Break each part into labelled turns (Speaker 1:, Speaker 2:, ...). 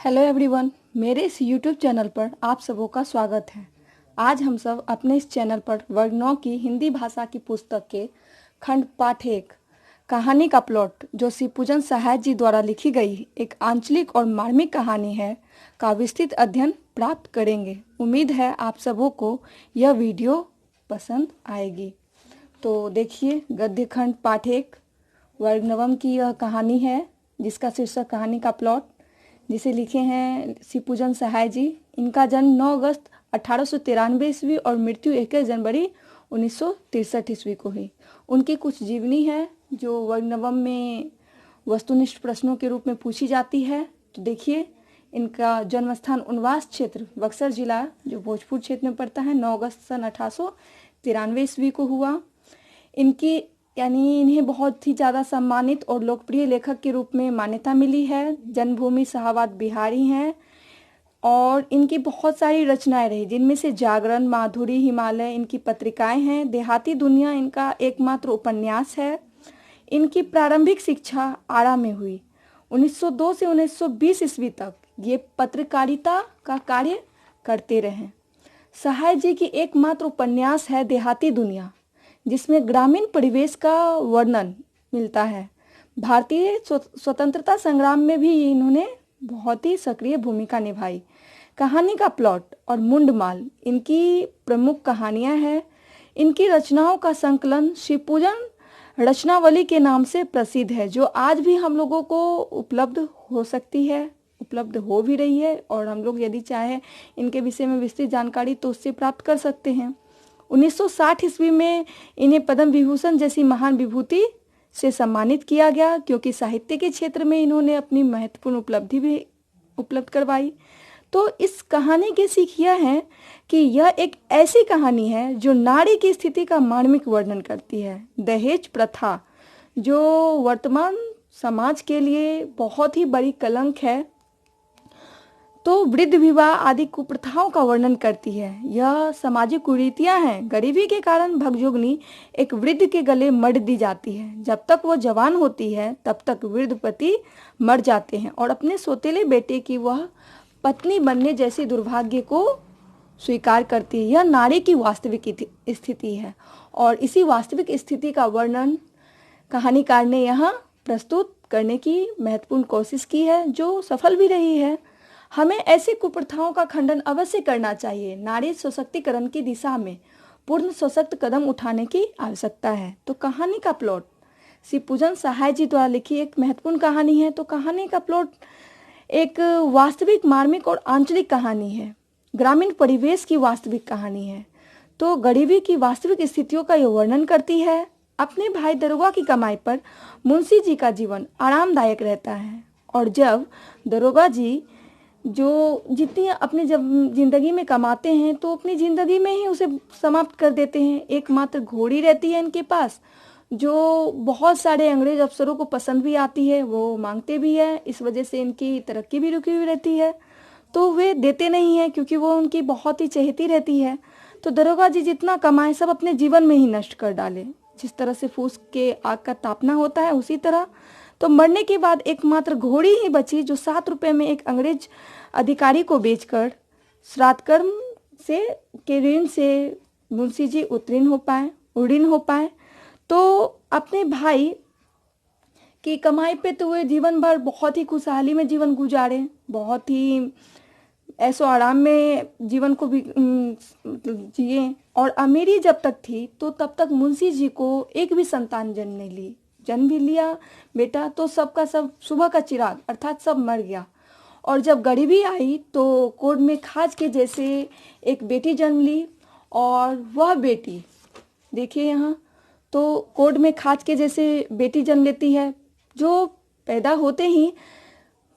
Speaker 1: Hello everyone, मेरे इस YouTube channel पर आप सबों का स्वागत है। आज हम सब अपने इस चैनल पर वर्ग 9 की हिंदी भाषा की पुस्तक के खंड पाठ 1 कहानी का प्लॉट जो शिवपूजन सहाय जी द्वारा लिखी गई एक आंचलिक और मार्मिक कहानी है का विस्तृत अध्ययन प्राप्त करेंगे। उम्मीद है आप सबों को यह वीडियो पसंद आएगी। तो देखिए, गद्य खंड पाठ 1 वर्ग 9 की यह कहानी है जिसका शीर्षक कहानी का प्लॉट, जिसे लिखे हैं शिवपूजन सहाय जी। इनका जन्म 9 अगस्त 1893 ईस्वी और मृत्यु 21 जनवरी 1963 ईस्वी को हुई। उनकी कुछ जीवनी है जो वर्ग 9 में वस्तुनिष्ठ प्रश्नों के रूप में पूछी जाती है। तो देखिए, इनका जन्म स्थान उनवास क्षेत्र बक्सर जिला जो भोजपुर क्षेत्र में पड़ता है 9 अगस्त सन 1893 ईस्वी को हुआ। इन्हें बहुत ही ज़्यादा सम्मानित और लोकप्रिय लेखक के रूप में मान्यता मिली है। जन्मभूमि शाहाबाद बिहार ही हैं और इनकी बहुत सारी रचनाएं रही, जिनमें से जागरण, माधुरी, हिमालय इनकी पत्रिकाएं हैं। देहाती दुनिया इनका एकमात्र उपन्यास है। इनकी प्रारंभिक शिक्षा आरा में हुई। 1902 से 1920 ईस्वी तक ये पत्रकारिता का कार्य करते रहे। सहाय जी की एकमात्र उपन्यास है देहाती दुनिया, जिसमें ग्रामीण परिवेश का वर्णन मिलता है। भारतीय स्वतंत्रता संग्राम में भी इन्होंने बहुत ही सक्रिय भूमिका निभाई। कहानी का प्लॉट और मुंडमाल इनकी प्रमुख कहानियां हैं। इनकी रचनाओं का संकलन शिवपूजन रचनावली के नाम से प्रसिद्ध है, जो आज भी हम लोगों को उपलब्ध हो सकती है, उपलब्ध हो भी रही है। और हम लोग यदि चाहे इनके विषय में विस्तृत जानकारी तो उससे प्राप्त कर सकते हैं। 1960 ईस्वी में इन्हें पद्म विभूषण जैसी महान विभूति से सम्मानित किया गया, क्योंकि साहित्य के क्षेत्र में इन्होंने अपनी महत्वपूर्ण उपलब्धि भी उपलब्ध करवाई। तो इस कहानी की सीख यह है कि यह एक ऐसी कहानी है जो नारी की स्थिति का मार्मिक वर्णन करती है। दहेज प्रथा जो वर्तमान समाज के लिए बहुत ही बड़ी कलंक है, तो वृद्ध विवाह आदि कुप्रथाओं का वर्णन करती है। यह सामाजिक कुरीतियां हैं। गरीबी के कारण भगजोगनी एक वृद्ध के गले मढ़ दी जाती है। जब तक वह जवान होती है तब तक वृद्ध पति मर जाते हैं और अपने सौतेले बेटे की वह पत्नी बनने जैसी दुर्भाग्य को स्वीकार करती है। यह नारी की वास्तविक स्थिति है और इसी वास्तविक स्थिति का वर्णन कहानीकार ने यहाँ प्रस्तुत करने की महत्वपूर्ण कोशिश की है, जो सफल भी रही है। हमें ऐसी कुप्रथाओं का खंडन अवश्य करना चाहिए। नारी सशक्तिकरण की दिशा में पूर्ण सशक्त कदम उठाने की आवश्यकता है। तो कहानी का प्लॉट शिवपूजन सहाय जी द्वारा लिखी एक महत्वपूर्ण कहानी है। तो कहानी का प्लॉट एक वास्तविक, मार्मिक और आंचलिक कहानी है। ग्रामीण परिवेश की वास्तविक कहानी है। तो गरीबी की वास्तविक स्थितियों का यह वर्णन करती है। अपने भाई दरोगा की कमाई पर मुंशी जी का जीवन आरामदायक रहता है और जब दरोगा जी जो जितनी अपनी जब जिंदगी में कमाते हैं तो अपनी जिंदगी में ही उसे समाप्त कर देते हैं। एकमात्र घोड़ी रहती है इनके पास, जो बहुत सारे अंग्रेज अफसरों को पसंद भी आती है, वो मांगते भी है। इस वजह से इनकी तरक्की भी रुकी हुई रहती है, तो वे देते नहीं है क्योंकि वो उनकी बहुत ही चहेती रहती है। तो दरोगा जी जितना कमाए सब अपने जीवन में ही नष्ट कर डाले। जिस तरह से फूस के आग का तापना होता है, उसी तरह। तो मरने के बाद एकमात्र घोड़ी ही बची, जो 7 रुपए में एक अंग्रेज अधिकारी को बेचकर श्राद्ध कर्म से के ऋण से मुंशी जी उड़ीन हो पाए। तो अपने भाई की कमाई पे तो वे जीवन भर बहुत ही खुशहाली में जीवन गुजारे, बहुत ही ऐसो आराम में जीवन को भी जिए। और अमीरी जब तक थी तो तब तक मुंशी जी को एक भी संतान जन्म भी लिया बेटा, तो सबका सब सुबह का चिराग अर्थात सब मर गया। और जब गरीबी आई तो कोर्ट में खाज के जैसे एक बेटी जन्म ली और वह बेटी देखिए यहाँ, तो कोर्ट में खाज के जैसे बेटी जन्म लेती है, जो पैदा होते ही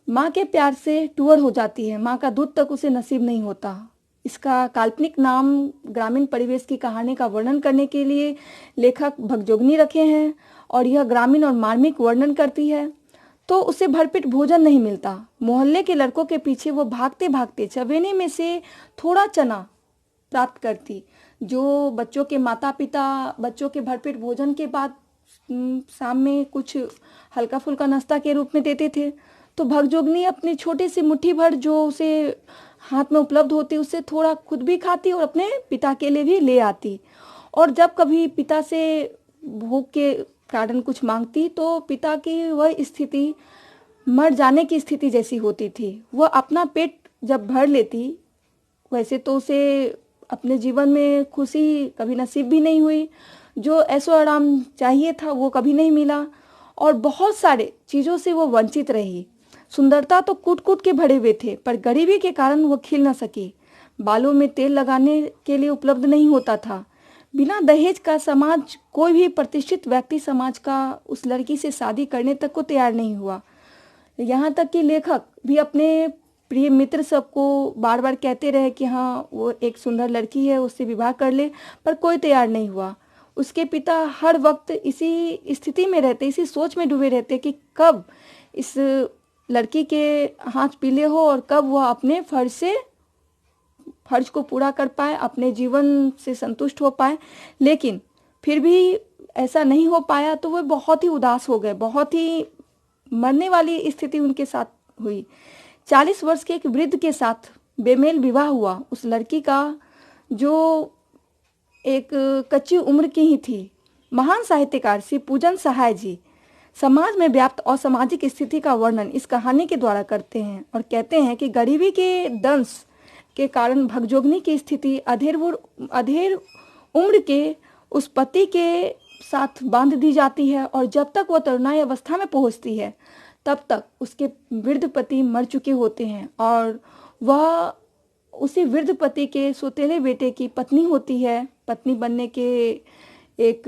Speaker 1: माँ के प्यार से टूअर हो जाती है। माँ का दूध तक उसे नसीब नहीं होता। इसका काल्पनिक नाम ग्रामीण परिवेश की कहानी का वर्णन करने के लिए लेखक भगजोगनी रखे हैं और यह ग्रामीण और मार्मिक वर्णन करती है। तो उसे भरपेट भोजन नहीं मिलता। मोहल्ले के लड़कों के पीछे वो भागते भागते चवेने में से थोड़ा चना प्राप्त करती, जो बच्चों के माता पिता बच्चों के भरपेट भोजन के बाद शाम में कुछ हल्का फुल्का नाश्ता के रूप में देते थे। तो भगजोगनी अपने छोटे से मुट्ठी भर जो उसे हाथ में उपलब्ध होती उससे थोड़ा खुद भी खाती और अपने पिता के लिए भी ले आती। और जब कभी पिता से भूख के कारण कुछ मांगती तो पिता की वह स्थिति मर जाने की स्थिति जैसी होती थी। वह अपना पेट जब भर लेती, वैसे तो उसे अपने जीवन में खुशी कभी नसीब भी नहीं हुई, जो ऐशो आराम चाहिए था वो कभी नहीं मिला, और बहुत सारे चीज़ों से वो वंचित रही। सुंदरता तो कूट कूट के भरे हुए थे, पर गरीबी के कारण वो खिल न सकी। बालों में तेल लगाने के लिए उपलब्ध नहीं होता था। बिना दहेज का समाज, कोई भी प्रतिष्ठित व्यक्ति समाज का उस लड़की से शादी करने तक को तैयार नहीं हुआ। यहाँ तक कि लेखक भी अपने प्रिय मित्र सबको बार बार कहते रहे कि हाँ वो एक सुंदर लड़की है, उससे विवाह कर ले, पर कोई तैयार नहीं हुआ। उसके पिता हर वक्त इसी स्थिति में रहते, इसी सोच में डूबे रहते कि कब इस लड़की के हाथ पीले हो और कब वह अपने फर्ज को पूरा कर पाए, अपने जीवन से संतुष्ट हो पाए। लेकिन फिर भी ऐसा नहीं हो पाया तो वह बहुत ही उदास हो गए, बहुत ही मरने वाली स्थिति उनके साथ हुई। 40 वर्ष के एक वृद्ध के साथ बेमेल विवाह हुआ उस लड़की का, जो एक कच्ची उम्र की ही थी। महान साहित्यकार श्री पूजन सहाय जी समाज में व्याप्त असामाजिक स्थिति का वर्णन इस कहानी के द्वारा करते हैं और कहते हैं कि गरीबी के दंश के कारण भगजोगनी की स्थिति अधेर उम्र के उस पति के साथ बांध दी जाती है, और जब तक वह तरुणाई अवस्था में पहुंचती है तब तक उसके वृद्ध पति मर चुके होते हैं और वह उसी वृद्ध पति के सौतेले बेटे की पत्नी होती है। पत्नी बनने के एक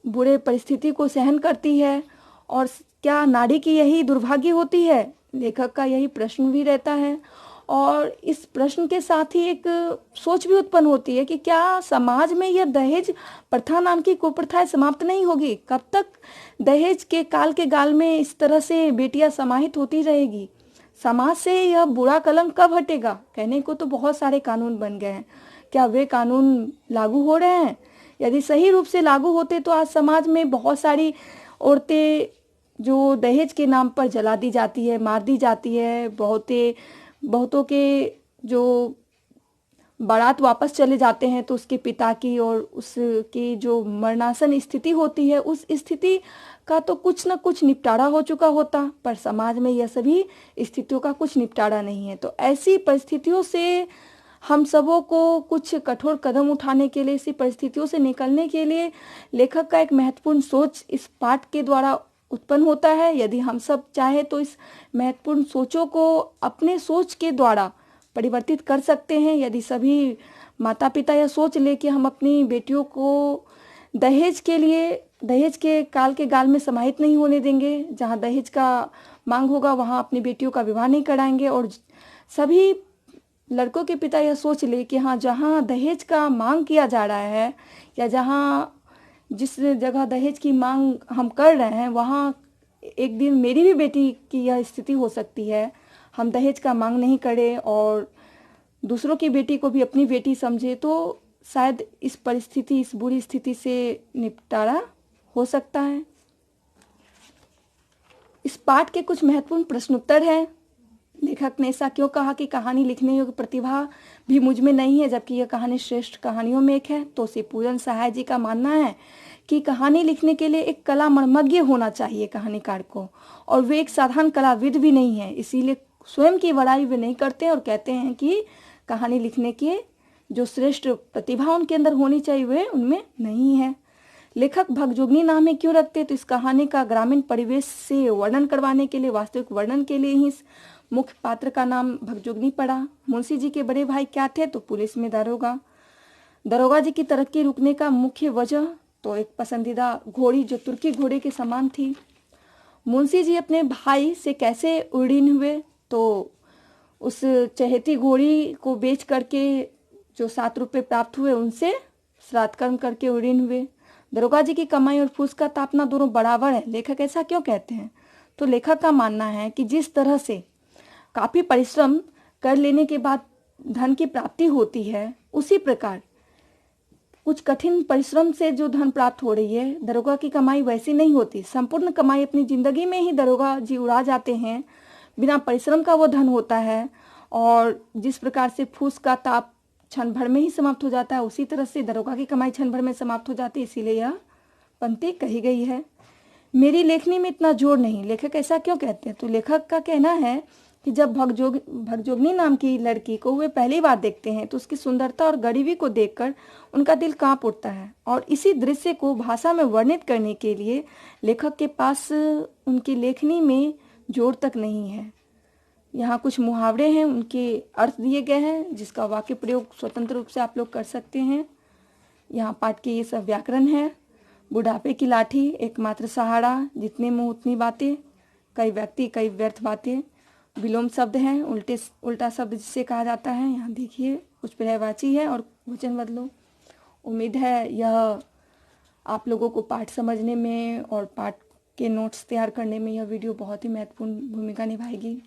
Speaker 1: बुरे परिस्थिति को सहन करती है, और क्या नारी की यही दुर्भाग्य होती है? लेखक का यही प्रश्न भी रहता है। और इस प्रश्न के साथ ही एक सोच भी उत्पन्न होती है कि क्या समाज में यह दहेज प्रथा नाम की कुप्रथाएं समाप्त नहीं होगी? कब तक दहेज के काल के गाल में इस तरह से बेटियां समाहित होती रहेगी? समाज से यह बुरा कलंक कब हटेगा? कहने को तो बहुत सारे कानून बन गए हैं, क्या वे कानून लागू हो रहे हैं? यदि सही रूप से लागू होते तो आज समाज में बहुत सारी औरतें जो दहेज के नाम पर जला दी जाती है, मार दी जाती है, बहुतों के जो बारात वापस चले जाते हैं तो उसके पिता की और उसकी जो मरणासन स्थिति होती है, उस स्थिति का तो कुछ न कुछ निपटारा हो चुका होता, पर समाज में यह सभी स्थितियों का कुछ निपटारा नहीं है। तो ऐसी परिस्थितियों से हम सबों को कुछ कठोर कदम उठाने के लिए, ऐसी परिस्थितियों से निकलने के लिए लेखक का एक महत्वपूर्ण सोच इस पाठ के द्वारा उत्पन्न होता है। यदि हम सब चाहे तो इस महत्वपूर्ण सोचों को अपने सोच के द्वारा परिवर्तित कर सकते हैं। यदि सभी माता पिता यह सोच ले कि हम अपनी बेटियों को दहेज के काल के गाल में समाहित नहीं होने देंगे, जहां दहेज का मांग होगा वहां अपनी बेटियों का विवाह नहीं कराएंगे, और सभी लड़कों के पिता यह सोच ले कि हाँ, जहां दहेज का मांग किया जा रहा है या जिस जगह दहेज की मांग हम कर रहे हैं वहाँ एक दिन मेरी भी बेटी की यह स्थिति हो सकती है। हम दहेज का मांग नहीं करें और दूसरों की बेटी को भी अपनी बेटी समझे तो शायद इस बुरी स्थिति से निपटारा हो सकता है। इस पाठ के कुछ महत्वपूर्ण प्रश्नोत्तर हैं। लेखक ने ऐसा क्यों कहा कि कहानी लिखने योग्य प्रतिभा भी मुझ में नहीं है, जबकि यह कहानी श्रेष्ठ कहानियों में एक है? तो श्री पूजन सहाय जी का मानना है कि कहानी लिखने के लिए एक कला मर्मज्ञ होना चाहिए कहानीकार को, और वे एक साधारण कलाविद भी नहीं है, इसीलिए स्वयं की बड़ाई वे नहीं करते और कहते हैं कि कहानी लिखने की जो श्रेष्ठ प्रतिभा उनके अंदर होनी चाहिए वे उनमें नहीं है। लेखक भगजोगनी नाम है क्यों रखते? तो इस कहानी का ग्रामीण परिवेश से वर्णन करवाने के लिए, वास्तविक वर्णन के लिए ही इस मुख्य पात्र का नाम भगजोगनी पड़ा। मुंशी जी के बड़े भाई क्या थे? तो पुलिस में दरोगा जी की तरक्की रुकने का मुख्य वजह तो एक पसंदीदा घोड़ी जो तुर्की घोड़े के समान थी। मुंशी जी अपने भाई से कैसे उड़ीन हुए? तो उस चहेती घोड़ी को बेच करके जो 7 रुपये प्राप्त हुए उनसे श्राद्ध कर्म करके उड़ीन हुए। दरोगा जी की कमाई और फूस का तापना दोनों बराबर है। लेखक ऐसा क्यों कहते हैं? तो लेखक का मानना है कि जिस तरह से काफी परिश्रम कर लेने के बाद धन की प्राप्ति होती है, उसी प्रकार कुछ कठिन परिश्रम से जो धन प्राप्त हो रही है, दरोगा की कमाई वैसी नहीं होती। संपूर्ण कमाई अपनी जिंदगी में ही दरोगा जी उड़ा जाते हैं, बिना परिश्रम का वो धन होता है। और जिस प्रकार से फूस का ताप क्षण भर में ही समाप्त हो जाता है, उसी तरह से दरोगा की कमाई क्षण भर में समाप्त हो जाती है। इसीलिए यह पंक्ति कही गई है। मेरी लेखनी में इतना जोर नहीं, लेखक ऐसा क्यों कहते हैं? तो लेखक का कहना है कि जब भगजोगनी नाम की लड़की को वे पहली बार देखते हैं तो उसकी सुंदरता और गरीबी को देखकर उनका दिल कांप उठता है। और इसी दृश्य को भाषा में वर्णित करने के लिए लेखक के पास उनकी लेखनी में जोर तक नहीं है। यहाँ कुछ मुहावरे हैं, उनके अर्थ दिए गए हैं, जिसका वाक्य प्रयोग स्वतंत्र रूप से आप लोग कर सकते हैं। यहाँ पाठ के ये सब व्याकरण है। बुढ़ापे की लाठी, एकमात्र सहारा, जितने मुंह उतनी बातें, कई व्यक्ति कई व्यर्थ बातें। विलोम शब्द हैं, उल्टा शब्द जिसे कहा जाता है। यहाँ देखिए कुछ पर्यायवाची है और वचन बदलो। उम्मीद है यह आप लोगों को पाठ समझने में और पाठ के नोट्स तैयार करने में यह वीडियो बहुत ही महत्वपूर्ण भूमिका निभाएगी।